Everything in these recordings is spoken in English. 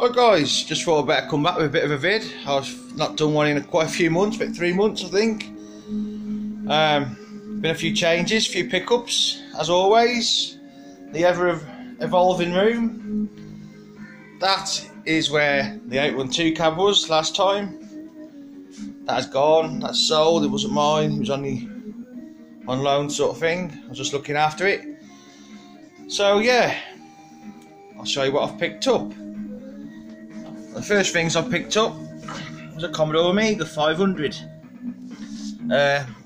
Right guys, just thought I'd better come back with a bit of a vid. I've not done one in quite a few months, about 3 months I think. Been a few changes, a few pickups, as always. The ever evolving room. That is where the 812 cab was last time. That has gone, that's sold, it wasn't mine, it was only on loan sort of thing. I was just looking after it. So yeah, I'll show you what I've picked up. The first things I picked up was a Commodore Amiga 500.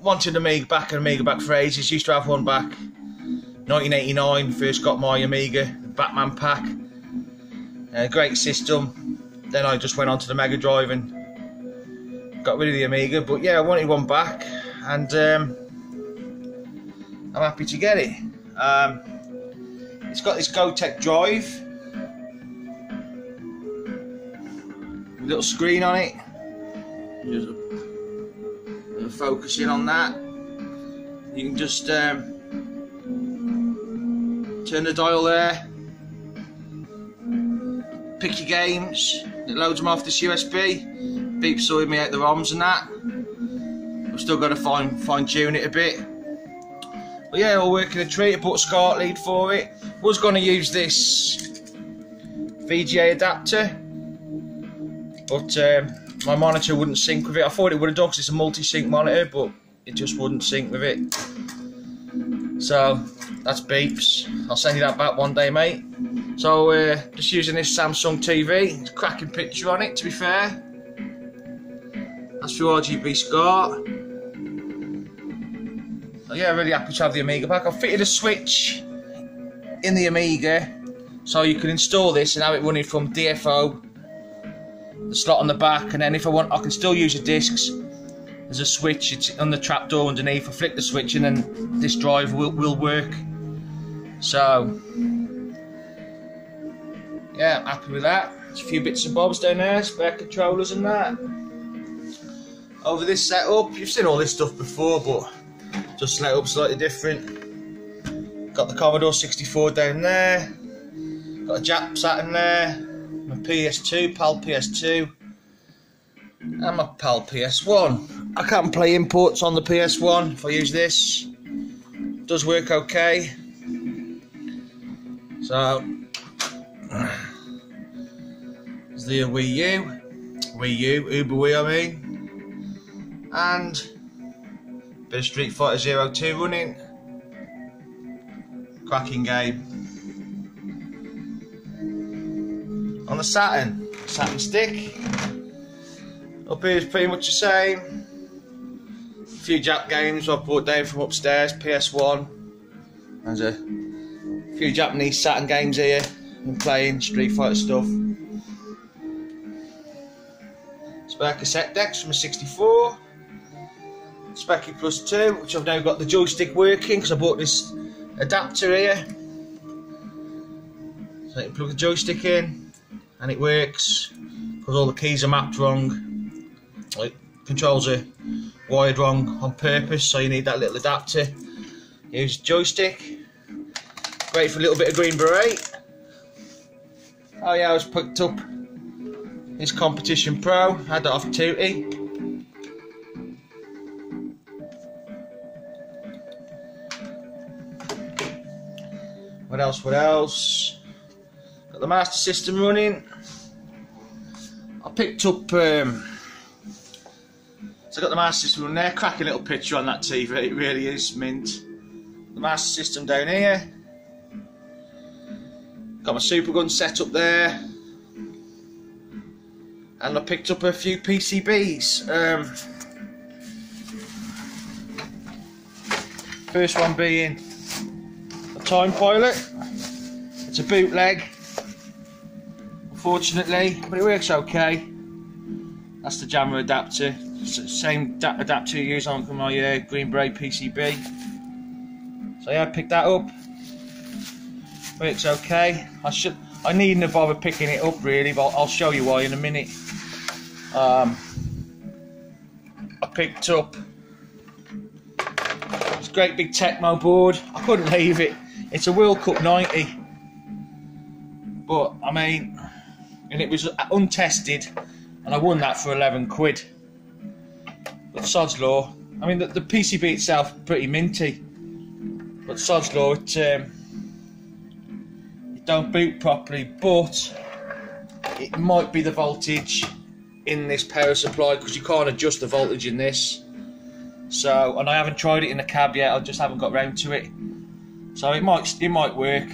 Wanted an Amiga back for ages. Used to have one back 1989, first got my Amiga Batman pack. Great system. Then I just went on to the Mega Drive and got rid of the Amiga. But yeah, I wanted one back, and I'm happy to get it. It's got this Gotek drive, little screen on it. Just focusing on that. You can just turn the dial there, pick your games, it loads them off this USB, beeps sorted me out the ROMs and that. I've still got to fine tune it a bit. But yeah, all working a treat. I bought a SCART lead for it. Was going to use this VGA adapter, but my monitor wouldn't sync with it. I thought it would have done because it's a multi-sync monitor, but it just wouldn't sync with it. So that's beeps. I'll send you that back one day, mate. So just using this Samsung TV. It's a cracking picture on it, to be fair. That's through RGB SCART. So yeah, really happy to have the Amiga back. I've fitted a switch in the Amiga, so you can install this and have it running from DFO, the slot on the back, and then if I want, I can still use the discs. There's a switch, it's on the trapdoor underneath. I flick the switch and then this drive will work. So yeah, I'm happy with that. There's a few bits and bobs down there, spare controllers and that. Over this setup, you've seen all this stuff before, but just set up slightly different. Got the Commodore 64 down there, got a Jap sat in there, my PS2, PAL PS2, and my PAL PS1. I can't play imports on the PS1 if I use this. It does work okay. So there's the Wii U, Uber Wii I mean, and a bit of Street Fighter 02 running. Cracking game. On the Saturn stick, up here is pretty much the same. A few Jap games I brought down from upstairs, PS1. There's a few Japanese Saturn games here. I'm playing Street Fighter stuff. Spare cassette decks from a 64. Speccy Plus 2, which I've now got the joystick working because I bought this adapter here. So you can plug the joystick in and it works because all the keys are mapped wrong. Like, controls are wired wrong on purpose, so you need that little adapter. Use joystick. Great for a little bit of Green Beret. Oh yeah, I was picked up this Competition Pro, had that off Tootie. What else? Got the Master System running. I picked up, so I got the Master System running there. Cracking little picture on that TV, it really is mint. The Master System down here. Got my Super Gun set up there. And I picked up a few PCBs. First one being Time Pilot. It's a bootleg, unfortunately, but it works okay. That's the jammer adapter. It's the same adapter you use on my Green Beret PCB. So yeah, I picked that up. Works okay. I needn't have bothered picking it up really, but I'll show you why in a minute. I picked up this great big Tecmo board. I couldn't leave it. It's a World Cup 90, but I mean, and it was untested, and I won that for 11 quid. But sod's law. I mean, the PCB itself pretty minty, but sod's law, it don't boot properly. But it might be the voltage in this power supply, because you can't adjust the voltage in this. So, and I haven't tried it in the cab yet. I just haven't got round to it. So it might work.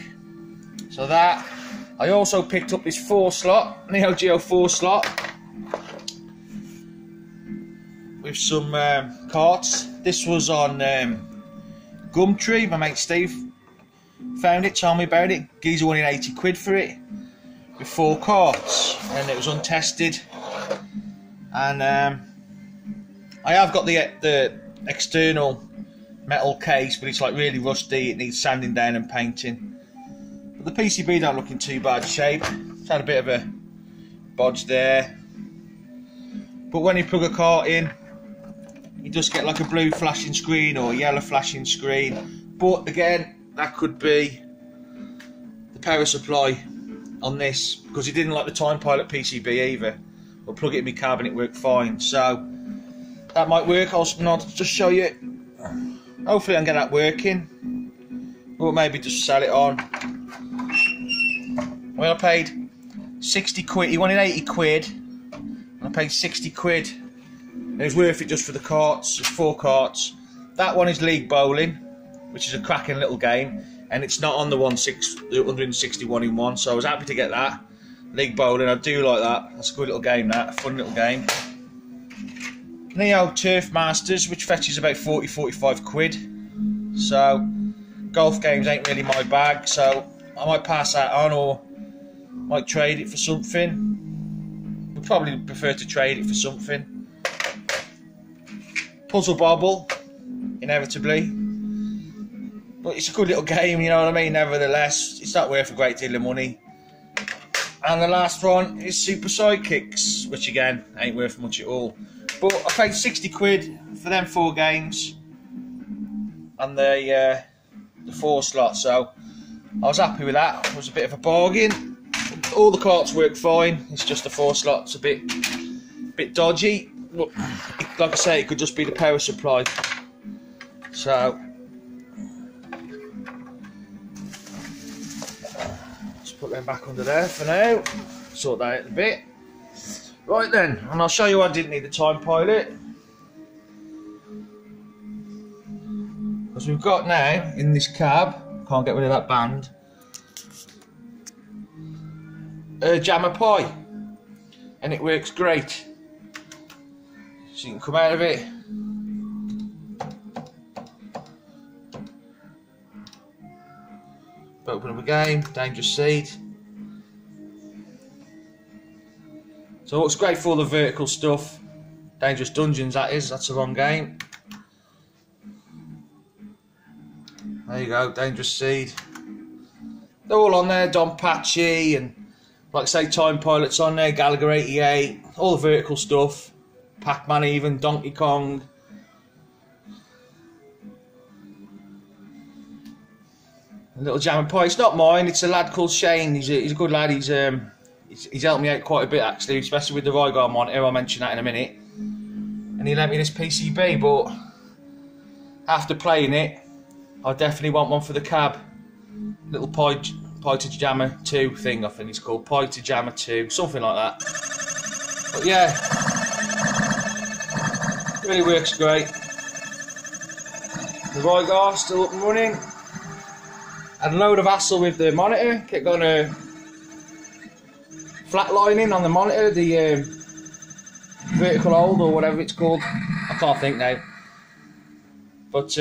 So that. I also picked up this 4-slot Neo Geo 4-slot with some carts. This was on Gumtree. My mate Steve found it, told me about it. Geezer wanted 80 quid for it with 4 carts, and it was untested. And I have got the external metal case, but it's like really rusty. It needs sanding down and painting. But the PCB don't look in too bad shape. It's had a bit of a bodge there. But when you plug a cart in, you just get like a blue flashing screen or a yellow flashing screen. But again, that could be the power supply on this, because it didn't like the Time Pilot PCB either. I'll plug it in my cab and it worked fine. So that might work. I'll just show you. Hopefully I can get that working. Or maybe just sell it on. Well, I paid 60 quid. He wanted 80 quid. And I paid 60 quid. And it was worth it just for the carts. There's 4 carts. That one is League Bowling, which is a cracking little game. And it's not on the 161 in 1. So I was happy to get that. League Bowling, I do like that. That's a good little game, that. A fun little game. Neo Turf Masters, which fetches about 40-45 quid. So golf games ain't really my bag, so I might pass that on, or might trade it for something. Would probably prefer to trade it for something. Puzzle Bobble, inevitably. But it's a good little game, you know what I mean? Nevertheless, it's not worth a great deal of money. And the last one is Super Sidekicks, which again ain't worth much at all. But I paid 60 quid for them 4 games and the 4 slots, so I was happy with that. It was a bit of a bargain. All the carts work fine. It's just the 4 slots a bit dodgy. But like I say, it could just be the power supply. So just put them back under there for now. Sort that out a bit. Right then, and I'll show you why I didn't need the Time Pilot. Because we've got now in this cab, can't get rid of that band, a Jammer Pi, and it works great. So you can come out of it, open up again, Dangerous Seed. So it looks great for all the vertical stuff. Dangerous Dungeons, that is. That's the wrong game. There you go, Dangerous Seed. They're all on there. Don Pachi and, like I say, Time Pilot's on there. Gallagher 88. All the vertical stuff. Pac-Man even. Donkey Kong. A little Jammer Pi. It's not mine. It's a lad called Shane. He's a good lad. He's helped me out quite a bit actually, especially with the Rygar monitor. I'll mention that in a minute. And he lent me this PCB, but after playing it, I definitely want one for the cab. Little Pi to Jammer 2 thing, I think it's called. Pi to Jammer 2, something like that. But yeah, really works great. The Rygar still up and running. Had a load of hassle with the monitor. Kept going to flatlining on the monitor, the vertical hold or whatever it's called. I can't think now. But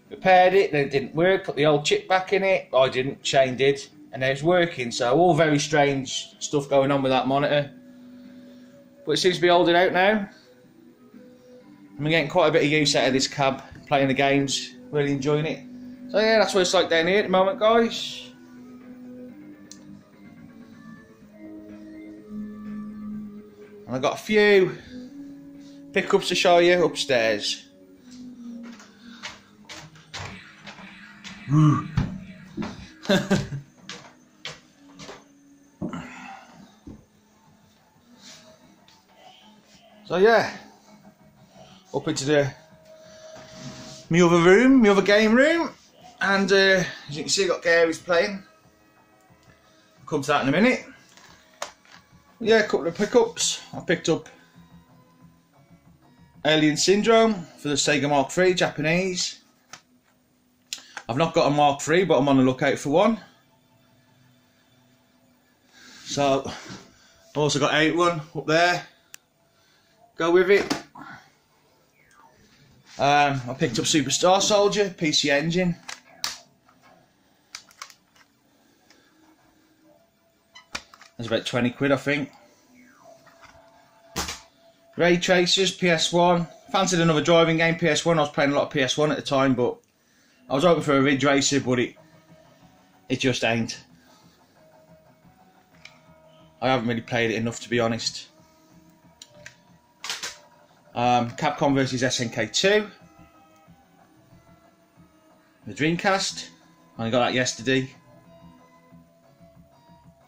repaired it, then it didn't work. Put the old chip back in it. I didn't, Shane did, and then it's working. So all very strange stuff going on with that monitor. But it seems to be holding out now. I'm getting quite a bit of use out of this cab, playing the games, really enjoying it. So yeah, that's what it's like down here at the moment, guys. And I've got a few pickups to show you upstairs. So yeah, up into my other room, my other game room, and as you can see, I've got Gary's playing. I'll come to that in a minute. Yeah, a couple of pickups. I picked up Alien Syndrome for the Sega Mark III Japanese. I've not got a Mark III, but I'm on the lookout for one. So I've also got Outrun up there. Go with it. I picked up Superstar Soldier, PC Engine. That's about 20 quid, I think. Ray Tracers, PS1. Fancied another driving game, PS1. I was playing a lot of PS1 at the time, but I was hoping for a Ridge Racer, but it just ain't. I haven't really played it enough, to be honest. Capcom vs SNK 2. The Dreamcast. I got that yesterday.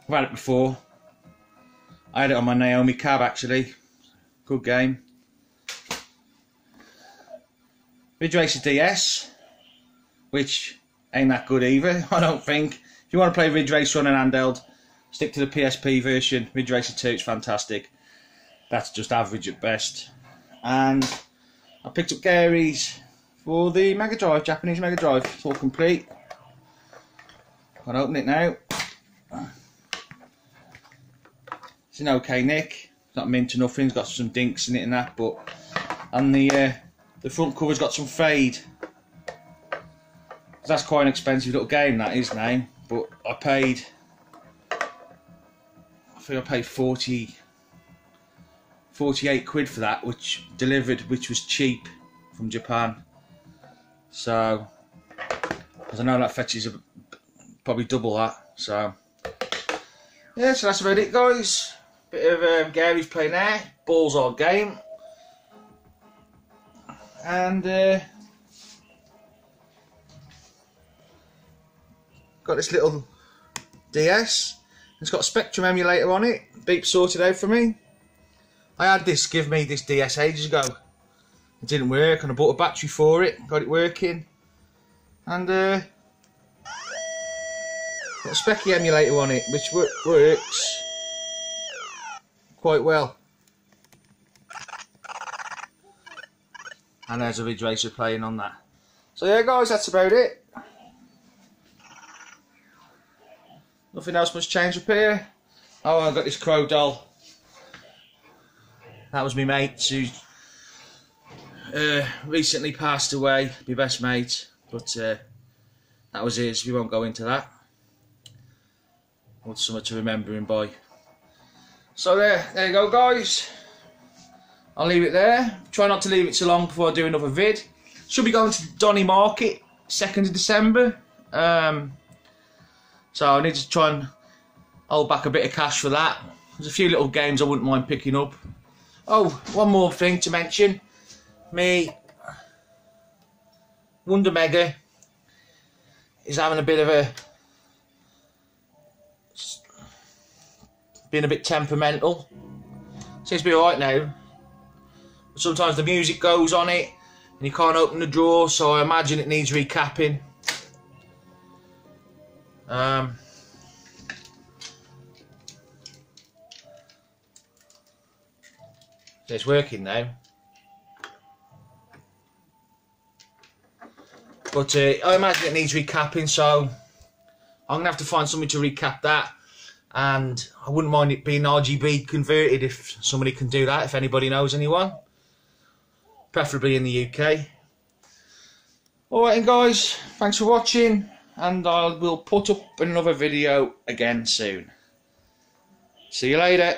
I've had it before. I had it on my Naomi Cab, actually. Good game. Ridge Racer DS, which ain't that good either, I don't think. If you want to play Ridge Racer on an handheld, stick to the PSP version. Ridge Racer 2 is fantastic. That's just average at best. And I picked up Gary's for the Mega Drive, Japanese Mega Drive. It's all complete. Can't open it now. It's in okay nick. It's not mint or nothing. It's got some dinks in it and that, but and the front cover's got some fade. That's quite an expensive little game, that is now. But I think I paid 48 quid for that, which delivered, which was cheap from Japan. So, as I know that fetches probably double that. So, yeah, so that's about it, guys. Bit of Gary's playing there, balls our game, and got this little DS. It's got a Spectrum emulator on it. Beep sorted out for me. I had this give me this DS ages ago. It didn't work, and I bought a battery for it. Got it working, and got a Specky emulator on it, which works quite well. And there's a Ridge Racer playing on that. So yeah, guys, that's about it. Nothing else much change up here. Oh, I got this Crow doll. That was my mate who recently passed away, my best mate, but that was his. We won't go into that. What's something to remember him by. So there you go, guys. I'll leave it there. Try not to leave it too long before I do another vid. Should be going to the Donny Market 2nd of December. So I need to try and hold back a bit of cash for that. There's a few little games I wouldn't mind picking up. Oh, one more thing to mention. Me Wonder Mega is having a bit of a... being a bit temperamental. Seems to be alright now. But sometimes the music goes on it and you can't open the drawer, so I imagine it needs recapping. So it's working now. But I imagine it needs recapping, so I'm going to have to find something to recap that. And I wouldn't mind it being RGB converted if somebody can do that, if anybody knows anyone. Preferably in the UK. Alright guys, thanks for watching, and I will put up another video again soon. See you later.